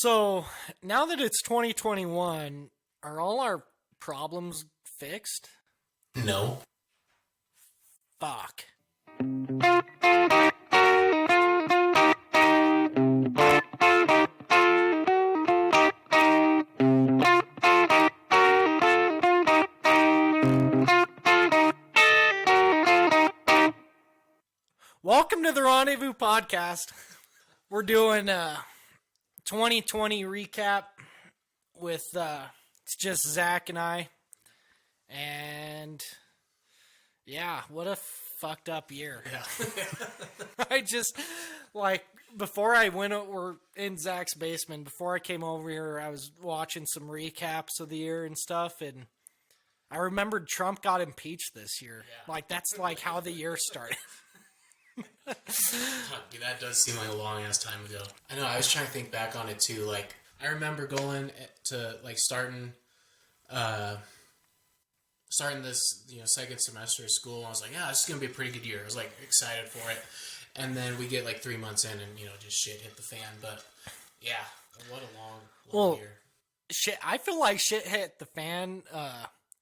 So now that it's 2021, are all our problems fixed? No. Fuck. Welcome to the Rendezvous podcast. We're doing a 2020 recap with it's just Zach and I. And yeah, what a fucked up year. Yeah. I just, like, before I went over in Zach's basement, before I came over here, I was watching some recaps of the year and stuff, and I remembered Trump got impeached this year. Yeah. Like, that's like how the year started. That does seem like a long ass time ago. I know, I was trying to think back on it too. Like, I remember going to, like, starting this, second semester of school, and I was like, yeah, this is going to be a pretty good year. I was, like, excited for it. And then we get, like, 3 months in and, just shit hit the fan. But, yeah, what a long year. Shit, I feel like shit hit the fan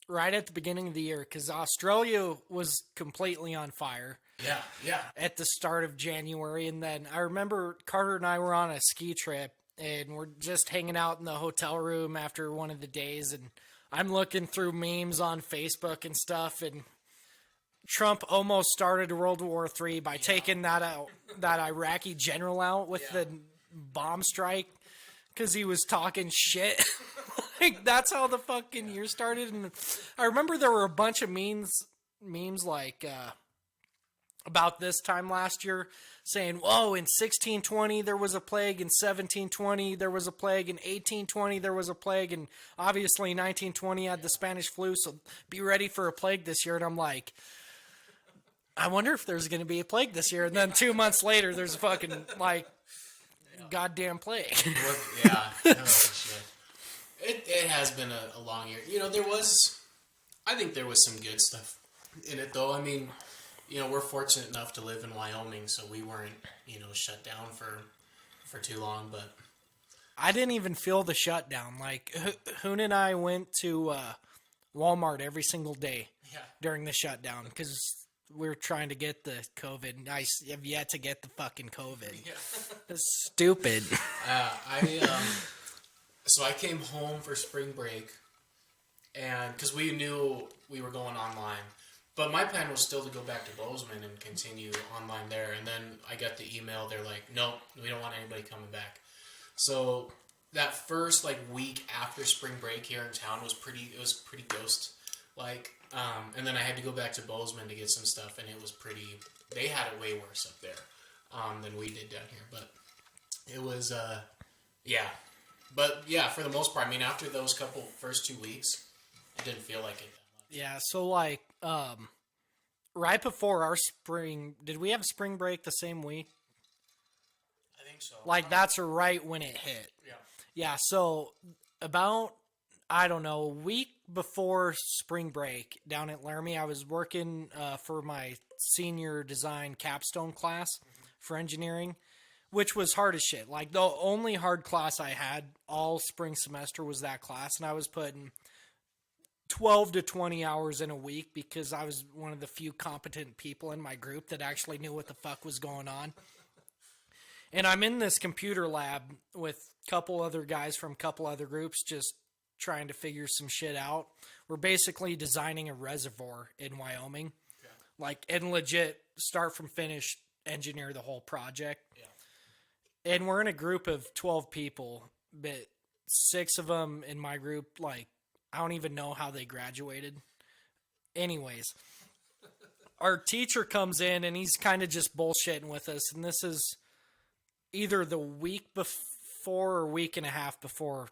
right at the beginning of the year because Australia was completely on fire. Yeah. At the start of January. And then I remember Carter and I were on a ski trip and we're just hanging out in the hotel room after one of the days. And I'm looking through memes on Facebook and stuff. And Trump almost started World War III by taking that Iraqi general out with the bomb strike because he was talking shit. Like, that's how the fucking year started. And I remember there were a bunch of memes like, about this time last year saying, whoa, in 1620 there was a plague, in 1720 there was a plague, in 1820 there was a plague, and obviously 1920 had the Spanish flu, so be ready for a plague this year. And I'm like, I wonder if there's going to be a plague this year. And then 2 months later there's a fucking, like, goddamn plague. Yeah. Oh, shit. It has been a long year. I think there was some good stuff in it, though. I mean, we're fortunate enough to live in Wyoming, so we weren't, shut down for too long, but I didn't even feel the shutdown. Like, Hoon and I went to Walmart every single day during the shutdown because we were trying to get the COVID. I have yet to get the fucking COVID. Yeah. It's stupid. So I came home for spring break, and because we knew we were going online. But my plan was still to go back to Bozeman and continue online there. And then I got the email. They're like, nope, we don't want anybody coming back. So that first week after spring break here in town was pretty ghost like. And then I had to go back to Bozeman to get some stuff, and it was they had it way worse up there than we did down here. But it was, yeah. But yeah, for the most part, I mean, after those first 2 weeks, it didn't feel like it. Yeah, so right before our spring, did we have spring break the same week? I think so. That's right when it hit. Yeah. Yeah, so about, I don't know, a week before spring break down at Laramie, I was working for my senior design capstone class for engineering, which was hard as shit. Like, the only hard class I had all spring semester was that class, and I was putting 12 to 20 hours in a week because I was one of the few competent people in my group that actually knew what the fuck was going on. And I'm in this computer lab with a couple other guys from a couple other groups just trying to figure some shit out. We're basically designing a reservoir in Wyoming. Yeah. And legit, start from finish, engineer the whole project. Yeah. And we're in a group of 12 people, but 6 of them in my group, I don't even know how they graduated. Anyways, our teacher comes in and he's kind of just bullshitting with us. And this is either the week before or week and a half before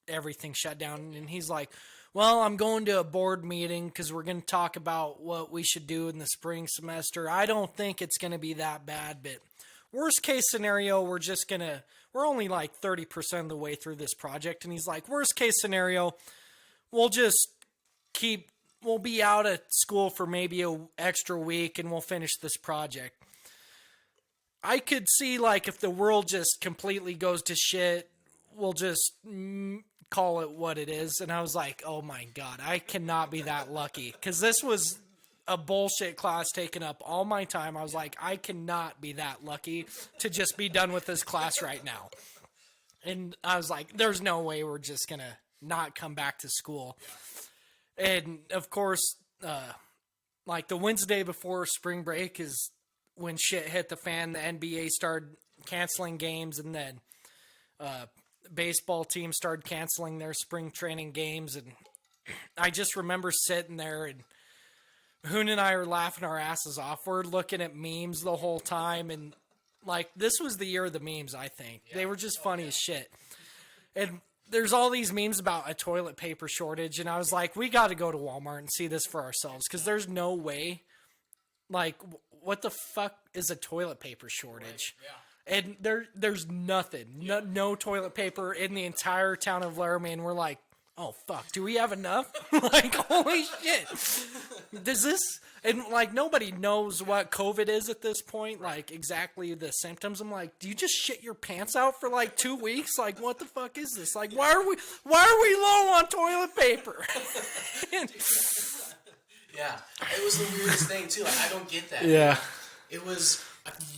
everything shut down. And he's like, well, I'm going to a board meeting because we're going to talk about what we should do in the spring semester. I don't think it's going to be that bad, but worst case scenario, we're only 30% of the way through this project. And he's like, worst case scenario, we'll be out at school for maybe an extra week and we'll finish this project. I could see, if the world just completely goes to shit, we'll just call it what it is. And I was like, oh my God, I cannot be that lucky. Because this was a bullshit class taking up all my time. I was like, I cannot be that lucky to just be done with this class right now. And I was like, there's no way we're just going to not come back to school. And of course, like the Wednesday before spring break is when shit hit the fan. The NBA started canceling games, and then baseball teams started canceling their spring training games. And I just remember sitting there, and Hoon and I are laughing our asses off. We're looking at memes the whole time, and like this was the year of the memes, I think. Yeah. They were just funny as shit. And there's all these memes about a toilet paper shortage, and I was like, we got to go to Walmart and see this for ourselves, because there's no way. Like, what the fuck is a toilet paper shortage? Right. Yeah. And there's nothing, no toilet paper in the entire town of Laramie, and we're like, oh fuck, do we have enough? Like, holy shit. Does this, and like nobody knows what COVID is at this point, like exactly the symptoms. I'm like, do you just shit your pants out for like 2 weeks? Like, what the fuck is this? Like, why are we low on toilet paper? Yeah, it was the weirdest thing too. Like, I don't get that. Yeah. It was,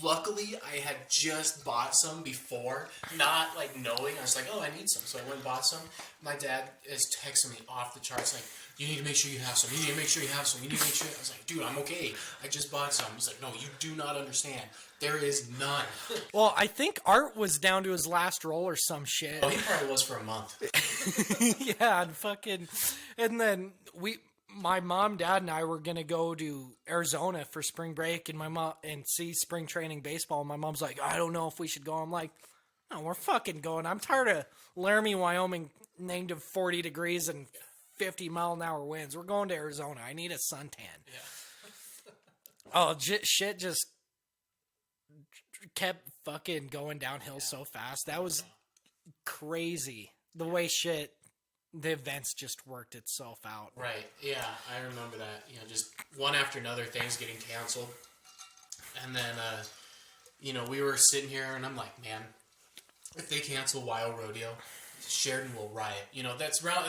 luckily I had just bought some before, not like knowing. I was like, oh, I need some. So I went and bought some. My dad is texting me off the charts like, you need to make sure you have some. You need to make sure you have some. You need to make sure. I was like, dude, I'm okay. I just bought some. He's like, no, you do not understand. There is none. Well, I think Art was down to his last roll or some shit. Oh, he probably was for a month. Yeah, and then my mom, dad, and I were gonna go to Arizona for spring break, and my mom and see spring training baseball. And my mom's like, I don't know if we should go. I'm like, no, we're fucking going. I'm tired of Laramie, Wyoming, negative 40 degrees and 50-mile-an-hour winds. We're going to Arizona. I need a suntan. Yeah. Oh, shit just kept fucking going downhill so fast. That was crazy. The way the events just worked itself out. Right. Yeah, I remember that. You know, just one after another, things getting canceled. And then, we were sitting here, and I'm like, man, if they cancel Wild Rodeo, Sheridan will riot. You know, it's around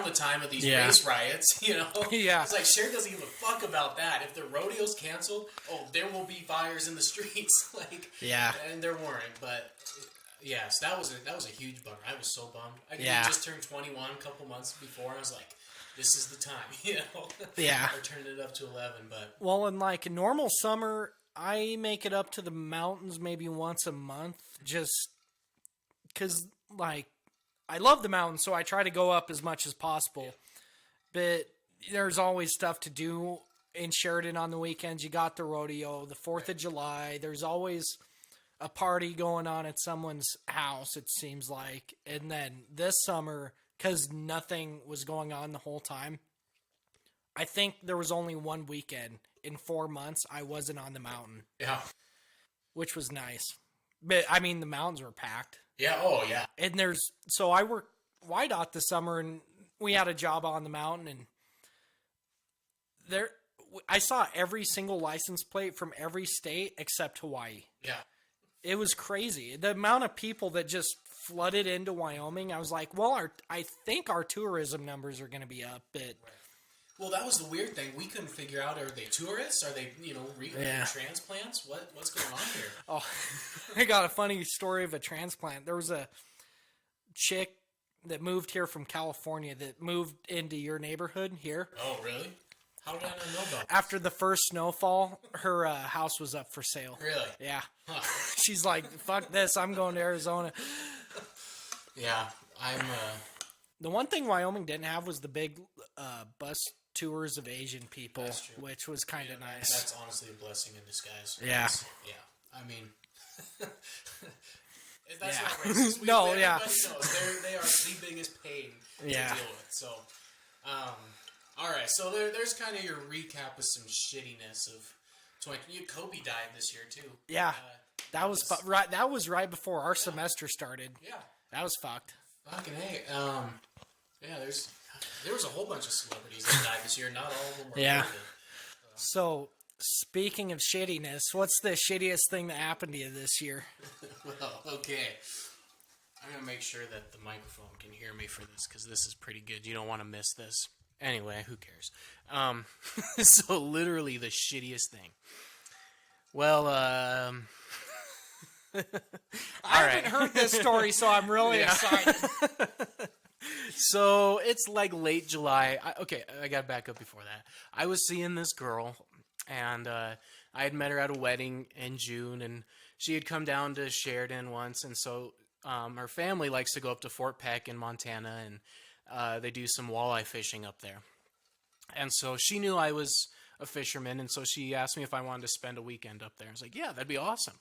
the time of these race riots, you know? Yeah. It's like, Sheridan doesn't give a fuck about that. If the rodeo's canceled, there will be fires in the streets. Like, yeah. And there weren't, but... Yes, that was a huge bummer. I was so bummed. I just turned 21 a couple months before, and I was like, this is the time, you know? Yeah. I turned it up to 11, but... Well, in like a normal summer, I make it up to the mountains maybe once a month, just because, like, I love the mountains, so I try to go up as much as possible. Yeah. But there's always stuff to do in Sheridan on the weekends. You got the rodeo, the 4th of July. There's always a party going on at someone's house, it seems like. And then this summer, because nothing was going on the whole time, I think there was only one weekend in 4 months I wasn't on the mountain. Yeah. Which was nice. But, I mean, the mountains were packed. Yeah, oh, yeah. And so I worked YDOT this summer, and we had a job on the mountain, and I saw every single license plate from every state except Hawaii. Yeah. It was crazy. The amount of people that just flooded into Wyoming, I was like, well, I think our tourism numbers are going to be up. But right. Well, that was the weird thing. We couldn't figure out, are they tourists? Are they, transplants? What's going on here? Oh, I got a funny story of a transplant. There was a chick that moved here from California that moved into your neighborhood here. Oh, really? How did I not know about that? After the first snowfall, her house was up for sale. Really? Yeah. Huh. She's like, fuck this, I'm going to Arizona. Yeah, The one thing Wyoming didn't have was the big bus tours of Asian people, which was kind of nice. That's honestly a blessing in disguise. Yeah. Yeah. I mean... That's not racist. No, everybody yeah. knows they are the biggest pain to deal with. So, all right. So there's kind of your recap of some shittiness of 20. Kobe died this year too. Yeah, that was right. That was right before our semester started. Yeah, that was fucked. Fucking hey. Yeah. There was a whole bunch of celebrities that died this year. Not all of them were related. So. Speaking of shittiness, what's the shittiest thing that happened to you this year? Well, okay. I'm going to make sure that the microphone can hear me for this because this is pretty good. You don't want to miss this. Anyway, who cares? So literally the shittiest thing. Well, I haven't heard this story, so I'm really excited. So it's like late July. I got to back up before that. I was seeing this girl, and I had met her at a wedding in June, and she had come down to Sheridan once, and so her family likes to go up to Fort Peck in Montana, and they do some walleye fishing up there. And so she knew I was a fisherman, and so she asked me if I wanted to spend a weekend up there. I was like, yeah, that'd be awesome.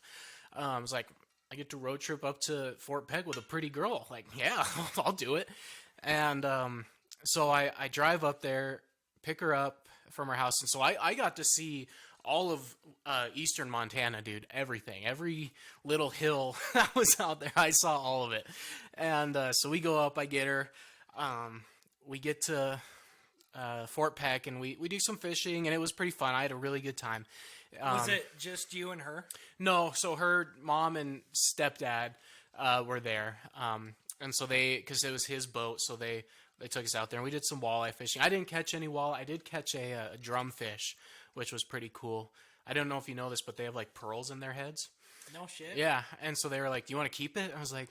I was like, I get to road trip up to Fort Peck with a pretty girl. Like, yeah, I'll do it. And so I drive up there, pick her up from her house. And so I got to see all of eastern Montana, dude. Everything. Every little hill that was out there, I saw all of it. And so we go up, I get her. We get to Fort Peck, and we do some fishing, and it was pretty fun. I had a really good time. Was it just you and her? No, so her mom and stepdad were there, and so because it was his boat, so they took us out there, and we did some walleye fishing. I didn't catch any walleye. I did catch a drumfish, which was pretty cool. I don't know if you know this, but they have like pearls in their heads. No shit. Yeah, and so they were like, "Do you want to keep it?" I was like,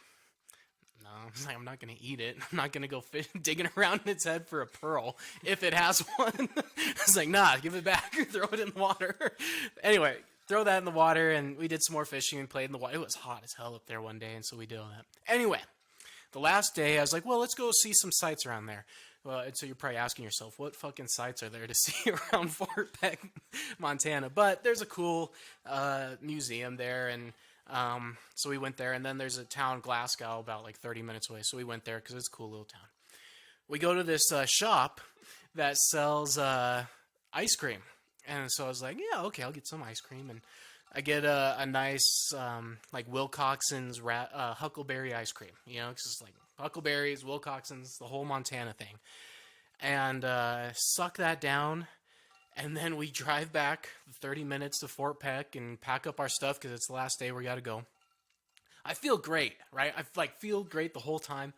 no, I'm not going to eat it. I'm not going to go digging around in its head for a pearl if it has one. I was like, nah, give it back or throw it in the water. Anyway, throw that in the water, and we did some more fishing and played in the water. It was hot as hell up there one day, and so we did all that. Anyway, the last day, I was like, well, let's go see some sights around there. Well, and so you're probably asking yourself, what fucking sights are there to see around Fort Peck, Montana? But there's a cool museum there, and so we went there, and then there's a town, Glasgow, about like 30 minutes away. So we went there because it's a cool little town. We go to this shop that sells ice cream, and so I was like, yeah, okay, I'll get some ice cream, and I get a nice like Wilcoxon's huckleberry ice cream, you know, because it's like huckleberries, Wilcoxon's, the whole Montana thing, and suck that down. And then we drive back 30 minutes to Fort Peck and pack up our stuff because it's the last day we got to go. I feel great, right? I feel great the whole time.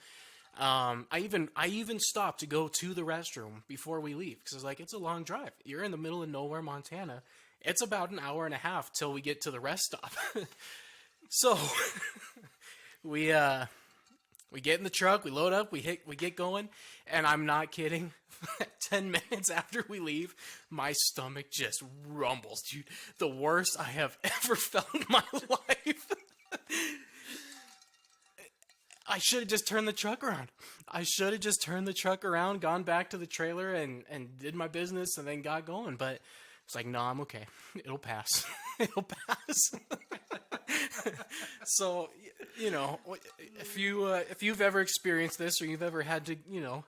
I even stopped to go to the restroom before we leave because I was like, it's a long drive. You're in the middle of nowhere, Montana. It's about an hour and a half till we get to the rest stop. So we get in the truck, we load up, we get going, and I'm not kidding. 10 minutes after we leave, my stomach just rumbles, dude. The worst I have ever felt in my life. I should have just turned the truck around. Gone back to the trailer and did my business and then got going. But it's like, no, I'm okay. It'll pass. It'll pass. So, you know, if you've ever experienced this or you've ever had to, you know,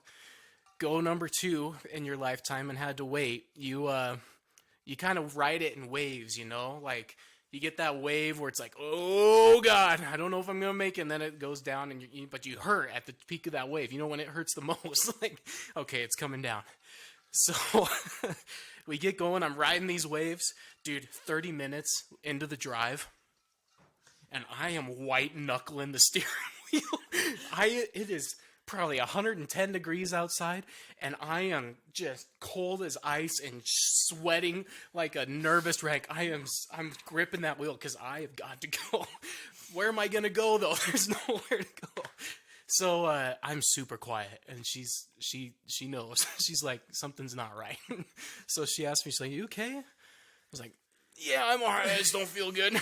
go number 2 in your lifetime and had to wait, you kind of ride it in waves, you know? Like, you get that wave where it's like, oh, God, I don't know if I'm going to make it, and then it goes down, and but you hurt at the peak of that wave. You know when it hurts the most? Like, okay, it's coming down. So we get going. I'm riding these waves. Dude, 30 minutes into the drive, and I am white-knuckling the steering wheel. It is probably 110 degrees outside, and I am just cold as ice and sweating like a nervous wreck. I'm gripping that wheel because I have got to go. Where am I gonna go though? There's nowhere to go. So I'm super quiet, and she knows. She's like, something's not right. So she asked me, she's like, you okay? I was like, yeah, I'm alright. I just don't feel good.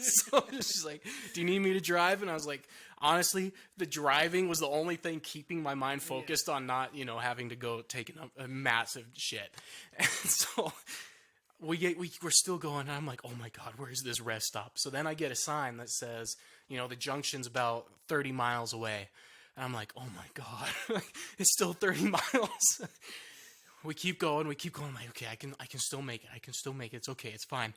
So she's like, do you need me to drive? And I was like, honestly, the driving was the only thing keeping my mind focused on not, you know, having to go taking a massive shit. And so we're still going, and I'm like, oh my God, where's this rest stop? So then I get a sign that says, you know, the junction's about 30 miles away. And I'm like, oh my God, it's still 30 miles. We keep going. I'm like, okay, I can still make it. It's okay. It's fine.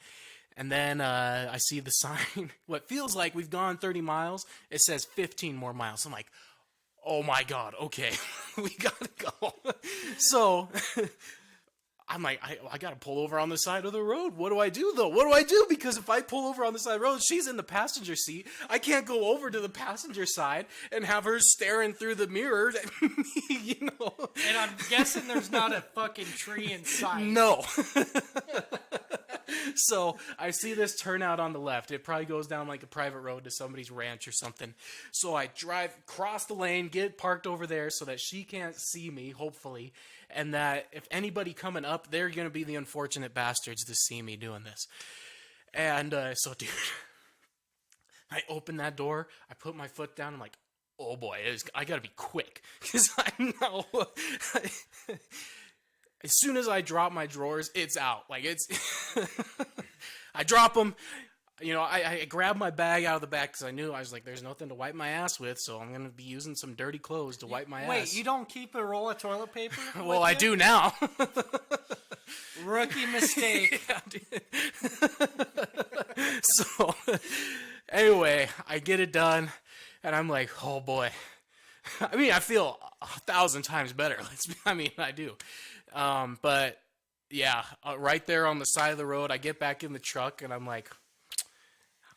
And then I see the sign. What feels like we've gone 30 miles. It says 15 more miles. I'm like, oh my God. Okay, we gotta go. So I'm like, I got to pull over on the side of the road. What do I do, though? What do I do? Because if I pull over on the side of the road, she's in the passenger seat. I can't go over to the passenger side and have her staring through the mirror. You know. And I'm guessing there's not a fucking tree in sight. No. So I see this turnout on the left. It probably goes down like a private road to somebody's ranch or something. So I cross the lane, get parked over there so that she can't see me, hopefully. And that if anybody coming up, they're going to be the unfortunate bastards to see me doing this. And so, dude, I open that door. I put my foot down. I'm like, oh boy, I got to be quick. Because I know... As soon as I drop my drawers, it's out. Like, it's... I drop them. You know, I grab my bag out of the back because I knew, I was like, there's nothing to wipe my ass with, so I'm going to be using some dirty clothes to wipe my ass. Wait, you don't keep a roll of toilet paper? Well, I do now. Rookie mistake. Yeah, dude. So, anyway, I get it done, and I'm like, oh boy. I mean, I feel 1,000 times better. I do. But yeah, right there on the side of the road, I get back in the truck and I'm like,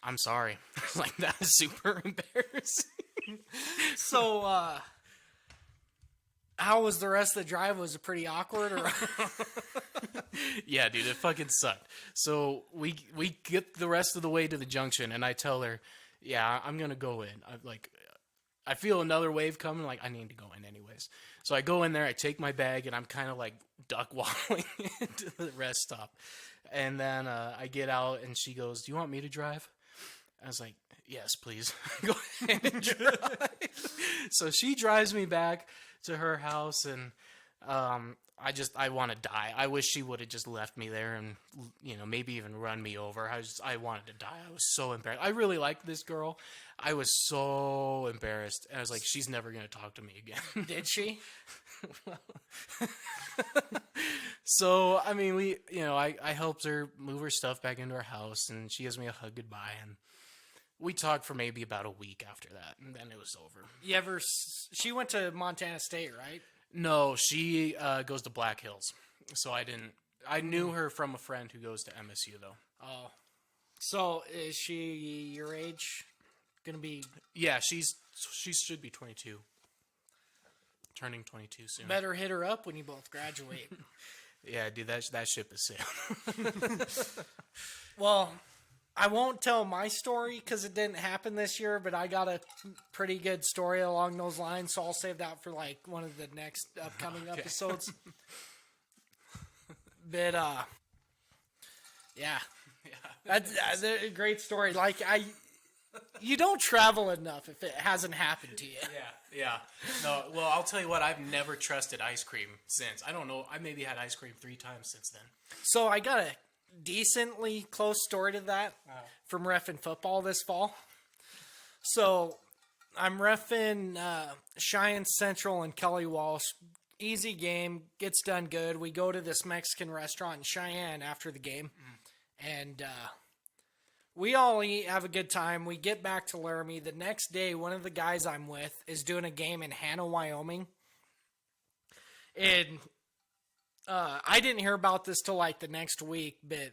I'm sorry. Like, that is super embarrassing. So, how was the rest of the drive? Was it pretty awkward? Or? Yeah, dude, it fucking sucked. So we get the rest of the way to the junction and I tell her, yeah, I'm going to go in. I feel another wave coming. Like, I need to go in anyways. So I go in there, I take my bag, and I'm kind of like duck waddling into the rest stop. And then I get out, and she goes, do you want me to drive? I was like, yes, please. Go ahead and drive. So she drives me back to her house, and I want to die. I wish she would have just left me there and, you know, maybe even run me over. I wanted to die. I was so embarrassed. I really liked this girl. I was so embarrassed. And I was like, she's never going to talk to me again. Did she? So, I mean, I helped her move her stuff back into her house, and she gives me a hug goodbye, and we talked for maybe about a week after that, and then it was over. She went to Montana State, right? No, she goes to Black Hills, so I knew her from a friend who goes to MSU, though. Oh. So, is she your age? Gonna be... Yeah, she should be 22. Turning 22 soon. Better hit her up when you both graduate. Yeah, dude, that ship is sailed. Well, I won't tell my story because it didn't happen this year, but I got a pretty good story along those lines, so I'll save that for like one of the next upcoming episodes. But yeah, that's a great story. Like you don't travel enough if it hasn't happened to you. Yeah. No, well, I'll tell you what, I've never trusted ice cream since. I don't know, I maybe had ice cream 3 times since then. So I got a decently close story to that from reffing football this fall. So I'm reffing Cheyenne Central and Kelly Walsh. Easy game, gets done good. We go to this Mexican restaurant in Cheyenne after the game, and we all eat, have a good time. We get back to Laramie. The next day, one of the guys I'm with is doing a game in Hannah, Wyoming. And I didn't hear about this till like the next week, but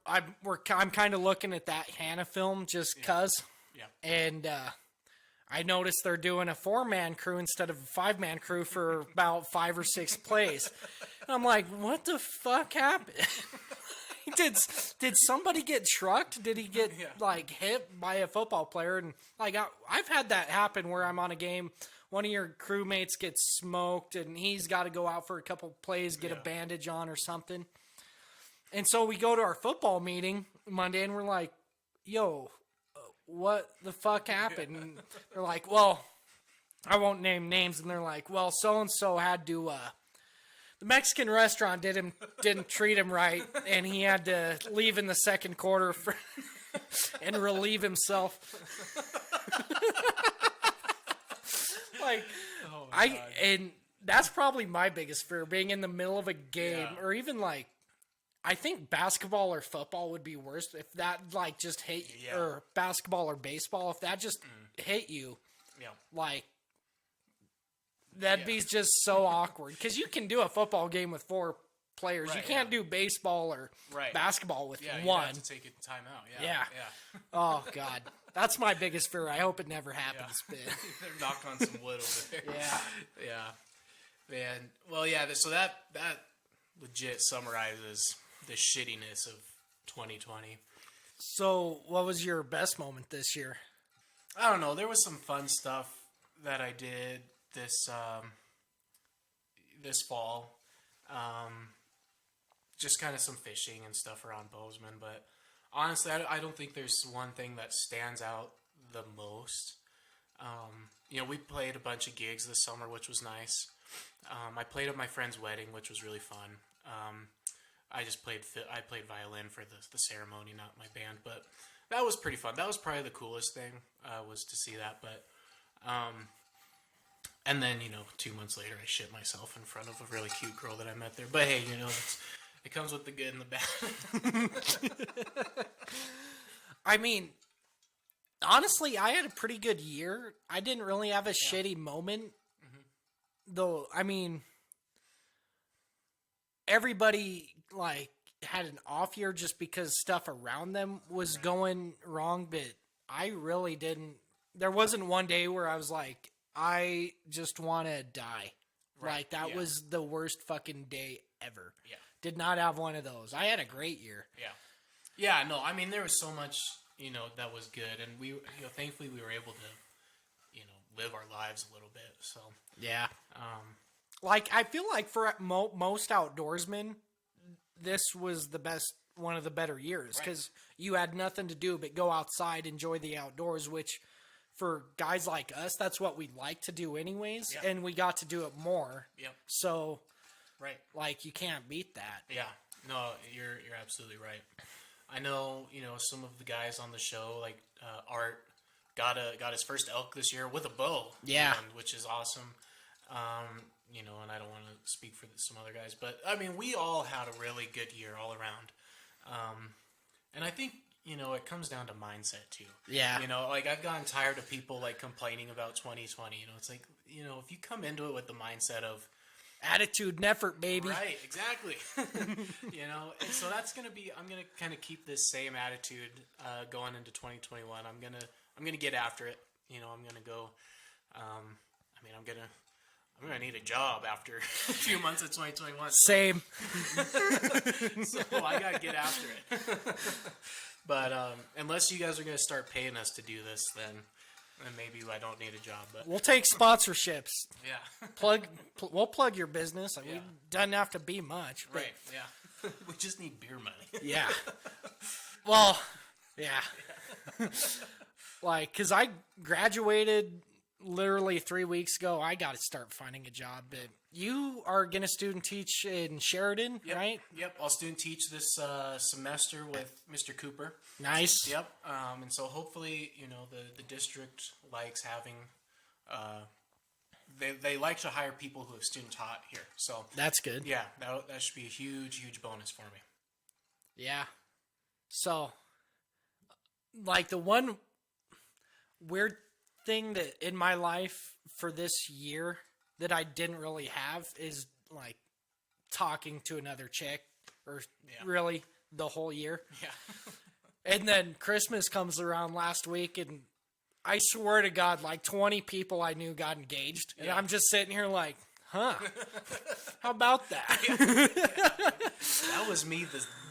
I'm kind of looking at that Hannah film just cuz. Yeah. And I noticed they're doing a 4-man crew instead of a 5-man crew for about 5 or 6 plays. And I'm like, what the fuck happened? Did somebody get trucked? Did he get like hit by a football player? And like I've had that happen where I'm on a game, one of your crewmates gets smoked, and he's got to go out for a couple plays, get a bandage on or something. And so we go to our football meeting Monday, and we're like, "Yo, what the fuck happened?" And they're like, "Well, I won't name names." And they're like, "Well, so and so had to." The Mexican restaurant didn't treat him right, and he had to leave in the second quarter and relieve himself. Like, and that's probably my biggest fear, being in the middle of a game, or even like, I think basketball or football would be worse if that like just hit you, or basketball or baseball if that just hit you, like. That'd be just so awkward because you can do a football game with 4 players. Right, you can't do baseball or basketball with Yeah, one. you have to take a time out. Yeah. Oh God, that's my biggest fear. I hope it never happens. But They're knock on some wood over there. yeah. Man. Well, yeah. So that legit summarizes the shittiness of 2020. So, what was your best moment this year? I don't know. There was some fun stuff that I did this fall. Just kind of some fishing and stuff around Bozeman, but honestly, I don't think there's one thing that stands out the most. We played a bunch of gigs this summer, which was nice. I played at my friend's wedding, which was really fun. I played violin for the ceremony, not my band, but that was pretty fun. That was probably the coolest thing, was to see that. But and then 2 months later, I shit myself in front of a really cute girl that I met there. But hey, it comes with the good and the bad. I mean, honestly, I had a pretty good year. I didn't really have a shitty moment, though. I mean, everybody had an off year just because stuff around them was going wrong, but I really didn't. There wasn't one day where I was like, I just want to die. Right. That was the worst fucking day ever. Yeah. Did not have one of those. I had a great year. Yeah. Yeah, no, I mean, there was so much, that was good, and we, thankfully we were able to, live our lives a little bit, so. Yeah. I feel like for most outdoorsmen, this was one of the better years, because you had nothing to do but go outside, enjoy the outdoors, which for guys like us, that's what we like to do anyways, and we got to do it more. Yep. So, right. You can't beat that. Yeah. No, you're absolutely right. I know, some of the guys on the show, like Art, got his first elk this year with a bow. Yeah. Which is awesome. And I don't want to speak for some other guys, but I mean, we all had a really good year all around. And I think, it comes down to mindset too. Yeah. I've gotten tired of people complaining about 2020. It's like, if you come into it with the mindset of attitude and effort, baby. Right, exactly. And so that's I'm gonna kind of keep this same attitude going into 2021. I'm gonna get after it. I'm gonna go. I'm gonna need a job after a few months of 2021. Same. So I gotta get after it. But unless you guys are gonna start paying us to do this, then maybe I don't need a job. But we'll take sponsorships. Yeah. We'll plug your business. We doesn't have to be much. But right. Yeah. We just need beer money. Yeah. Well, yeah. Because I graduated literally 3 weeks ago. I got to start finding a job. But you are going to student teach in Sheridan, right? Yep. I'll student teach this semester with Mr. Cooper. Nice. Yep. And so hopefully, the district likes having, they like to hire people who have student taught here. So that's good. Yeah, that should be a huge, huge bonus for me. Yeah. So, the one weird thing that in my life for this year that I didn't really have is talking to another chick or really the whole year. Yeah. And then Christmas comes around last week, and I swear to God, 20 people I knew got engaged. And I'm just sitting here huh? How about that? That was me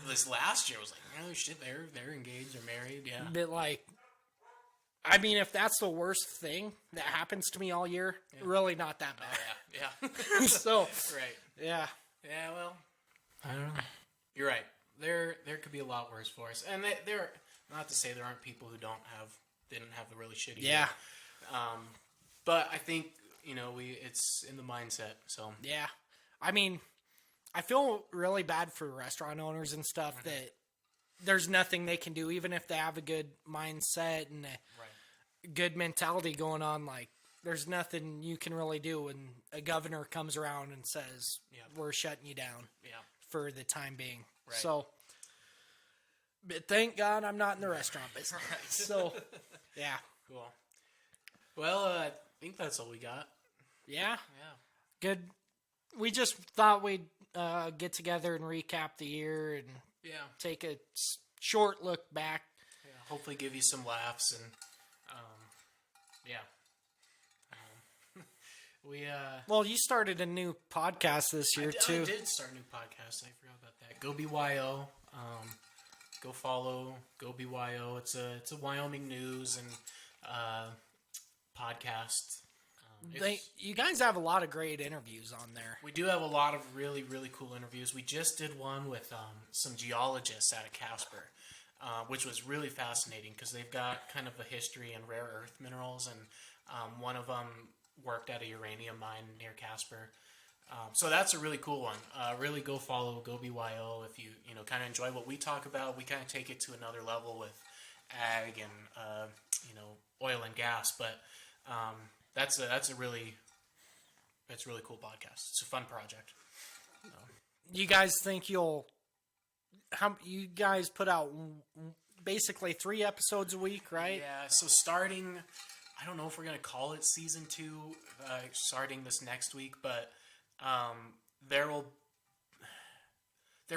this last year. I was like, oh shit, they're engaged, they're married, yeah. But if that's the worst thing that happens to me all year, really not that bad. Oh, yeah. So, right. Yeah. Yeah, well, I don't know. You're right. There could be a lot worse for us. And there, not to say there aren't people who didn't have a really shitty year. But I think, it's in the mindset, so. Yeah. I feel really bad for restaurant owners and stuff that there's nothing they can do, even if they have a good mindset and a good mentality going on. There's nothing you can really do when a governor comes around and says, we're shutting you down for the time being. Right. So, but thank God I'm not in the restaurant business. So, yeah. Cool. Well, I think that's all we got. Yeah. Yeah. Good. We just thought we'd get together and recap the year and Yeah. take a short look back. Yeah. Hopefully give you some laughs and, yeah. We, Well, you started a new podcast this year, too. I did start a new podcast. I forgot about that. Go BYO. Go follow Go BYO. It's a Wyoming news and podcast. You guys have a lot of great interviews on there. We do have a lot of really, really cool interviews. We just did one with some geologists out of Casper, which was really fascinating because they've got kind of a history in rare earth minerals, and one of them worked at a uranium mine near Casper. So that's a really cool one. Really go follow Go BYO if you kind of enjoy what we talk about. We kind of take it to another level with ag and oil and gas, but that's a really cool podcast. It's a fun project. You guys think you guys put out basically 3 episodes a week, right? Yeah. So starting, I don't know if we're gonna call it season 2, starting this next week, but there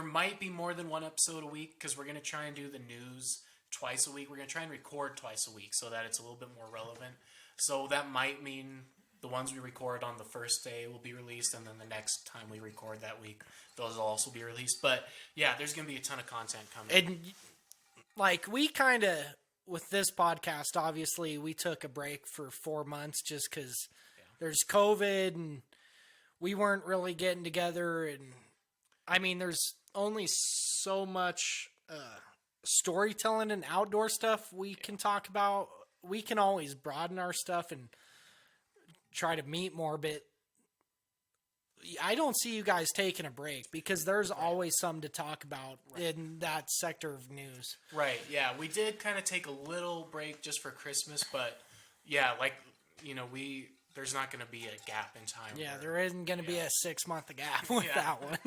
might be more than 1 episode a week because we're gonna try and do the news twice a week. We're gonna try and record twice a week so that it's a little bit more relevant. So that might mean the ones we record on the first day will be released, and then the next time we record that week, those will also be released. But yeah, there's going to be a ton of content coming. And like we kind of, with this podcast, obviously we took a break for 4 months just because there's COVID and we weren't really getting together. And I mean, there's only so much storytelling and outdoor stuff we can talk about. We can always broaden our stuff and try to meet more, but I don't see you guys taking a break because there's always something to talk about in that sector of news. Right, yeah. We did kind of take a little break just for Christmas, but yeah, there's not going to be a gap in time. Yeah, there isn't going to be a 6-month gap with that one.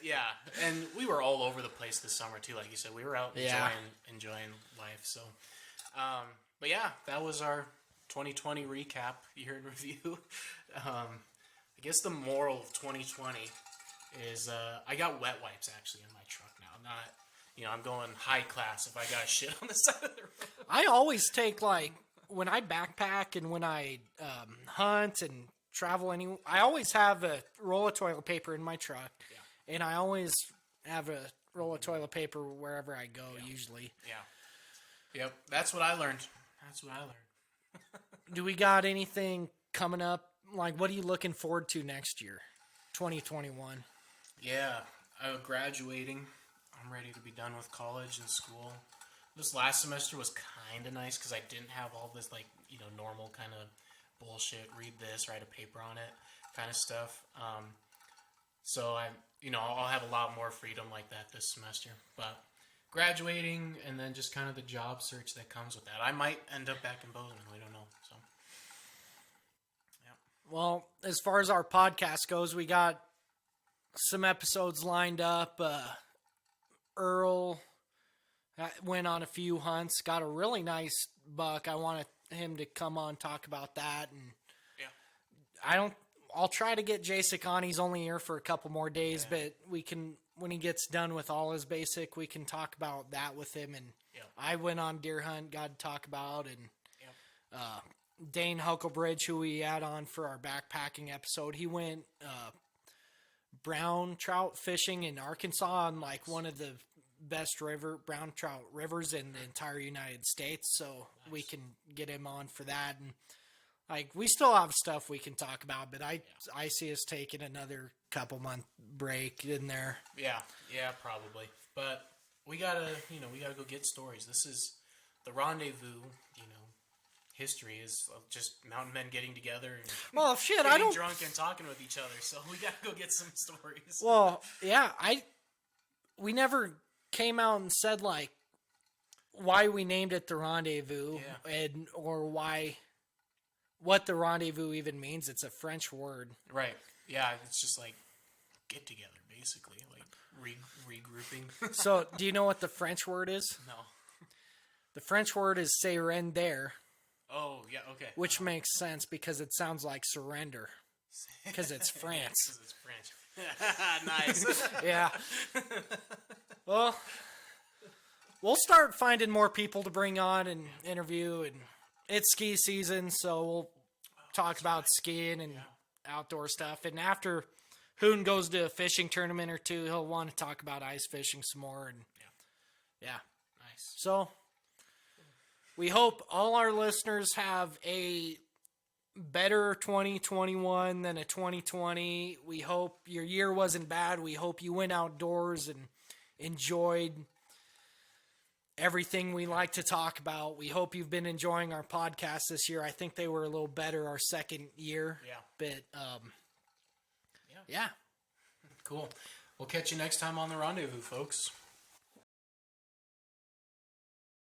Yeah. And we were all over the place this summer too, like you said. We were out enjoying life, so... but yeah, that was our 2020 recap, year in review. I guess the moral of 2020 is I got wet wipes actually in my truck now. Not, I'm going high class if I got shit on the side of the road. I always take when I backpack and when I hunt and travel I always have a roll of toilet paper in my truck, and I always have a roll of toilet paper wherever I go. Usually, Yep, that's what I learned. Do we got anything coming up? Like, what are you looking forward to next year, 2021? Yeah, graduating. I'm ready to be done with college and school. This last semester was kind of nice because I didn't have all this, normal kind of bullshit, read this, write a paper on it kind of stuff. So I'll have a lot more freedom like that this semester. But graduating and then just kind of the job search that comes with that. I might end up back in Bozeman. We don't know. So, yeah. Well, as far as our podcast goes, we got some episodes lined up. Earl went on a few hunts, got a really nice buck. I wanted him to come on talk about that, and I'll try to get Jasek on. He's only here for a couple more days, but we can, when he gets done with all his basic, we can talk about that with him. And I went on deer hunt, got to talk about, and Dane Hucklebridge, who we had on for our backpacking episode, he went brown trout fishing in Arkansas on one of the best brown trout rivers in the entire United States. So we can get him on for that. And we still have stuff we can talk about, but I see us taking another couple month break in there. Yeah, probably. But we gotta go get stories. This is the Rendezvous. History is just mountain men getting together and getting drunk and talking with each other. So we gotta go get some stories. Well, yeah, we never came out and said why we named it the Rendezvous or what the rendezvous even means. It's a French word. Right. Yeah, it's just get together, basically, regrouping. So, do you know what the French word is? No. The French word is "c'est render." Oh, yeah, okay. which makes sense because it sounds like surrender because it's France. Because it's French. Nice. Yeah. Well, we'll start finding more people to bring on and interview, and it's ski season, so we'll talk about skiing and outdoor stuff. And after Hoon goes to a fishing tournament or two, he'll want to talk about ice fishing some more. And yeah. Nice. So we hope all our listeners have a better 2021 than a 2020. We hope your year wasn't bad. We hope you went outdoors and enjoyed everything we like to talk about. We hope you've been enjoying our podcast this year. I think they were a little better our second year. Yeah. But yeah. Cool. We'll catch you next time on the Rendezvous, folks.